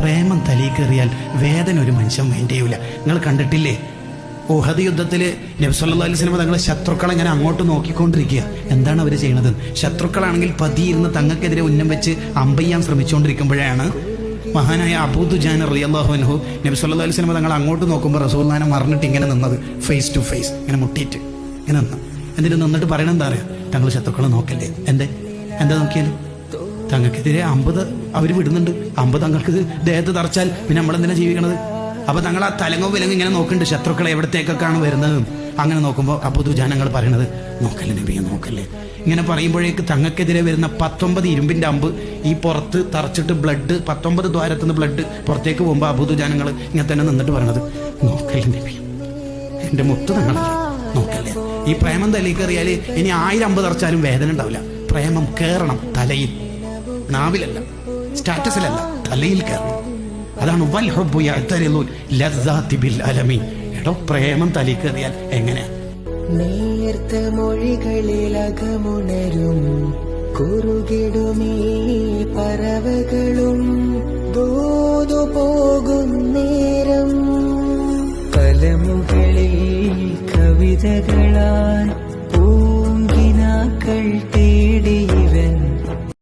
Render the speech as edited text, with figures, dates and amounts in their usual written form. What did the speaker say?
പ്രേമം തലീക്കേറിയാൽ വേദന ഒരു മനുഷ്യൻ വേണ്ടിയില്ല. നിങ്ങൾ കണ്ടിട്ടില്ലേ ഉഹദ് യുദ്ധത്തിൽ നബി സല്ലല്ലാഹു അലൈഹി വസല്ലം തങ്ങളെ ശത്രുക്കളെ ഇങ്ങനെ അങ്ങോട്ട് നോക്കിക്കൊണ്ടിരിക്കുക. എന്താണ് അവർ ചെയ്യുന്നത്? ശത്രുക്കളാണെങ്കിൽ പതിയിരുന്ന് തങ്ങൾക്കെതിരെ ഉന്നം വെച്ച് അമ്പയ്യാൻ ശ്രമിച്ചുകൊണ്ടിരിക്കുമ്പോഴാണ് മഹാനായ അബൂ ദുജാന റളിയല്ലാഹു അൻഹു നബി സല്ലല്ലാഹു അലൈഹി വസല്ലം തങ്ങൾ അങ്ങോട്ട് നോക്കുമ്പോൾ റസൂലുള്ളാഹിനെ മറന്നിട്ട് ഇങ്ങനെ നിന്നത്, ഫേസ് ടു ഫേസ് ഇങ്ങനെ മുട്ടിയിട്ട് ഇങ്ങനെ നിന്ന്. എന്നിട്ട് നിന്നിട്ട് പറയണ എന്താ അറിയാം? തങ്ങൾ ശത്രുക്കളെ നോക്കല്ലേ. എന്താ നോക്കിയാലും തങ്ങൾക്കെതിരെ 50 അവർ വിടുന്നുണ്ട്. 50 തങ്ങൾക്ക് ദേഹത്ത് തറച്ചാൽ പിന്നെ നമ്മളെന്തിനാ ജീവിക്കണത്? അപ്പൊ തങ്ങൾ ആ തലങ്ങോ വിലങ്ങോ ഇങ്ങനെ നോക്കുന്നുണ്ട് ശത്രുക്കളെ എവിടത്തേക്കൊക്കെയാണ് വരുന്നത്. അങ്ങനെ നോക്കുമ്പോൾ അബൂ ദുജാനങ്ങൾ പറയണത്, നോക്കല്ലേ നബിയെ നോക്കല്ലേ. ഇങ്ങനെ പറയുമ്പോഴേക്ക് തങ്ങൾക്കെതിരെ വരുന്ന 19 ഇരുമ്പിന്റെ അമ്പ് ഈ പുറത്ത് തറച്ചിട്ട് ബ്ലഡ് 19 ദ്വാരത്തുനിന്ന് ബ്ലഡ് പുറത്തേക്ക് പോകുമ്പോൾ അബൂ ദുജാനങ്ങൾ ഇങ്ങനെ തന്നെ നിന്നിട്ട് പറയണത്, നോക്കല്ലേ നബി, എന്റെ മുത്ത് തങ്ങളല്ലേ, നോക്കല്ലേ. ഈ പ്രേമം തലയിൽ കയറിയാൽ ഇനി 1000 അമ്പ് തറച്ചാലും വേദന ഉണ്ടാവില്ല. പ്രേമം കയറണം തലയിൽ, നാവിലല്ല, സ്റ്റാറ്റസിലല്ല, തലയിൽ കയറണം. അതാണ് വൽ ഹുബ്ബു യഅ്തരിളു ലദ്ദാതി ബിൽ അലമി. എടോ പ്രേമം തലയിൽ കയറിയാൽ എങ്ങനെയാ? നേർത്ത മൊഴികളിലകമുണരും കുറുകിടുമീ പറവകളും ദൂതു പോകും നേരം കലമുകളിൽ കവിതകളാൽ പൂങ്കിനാക്കൾ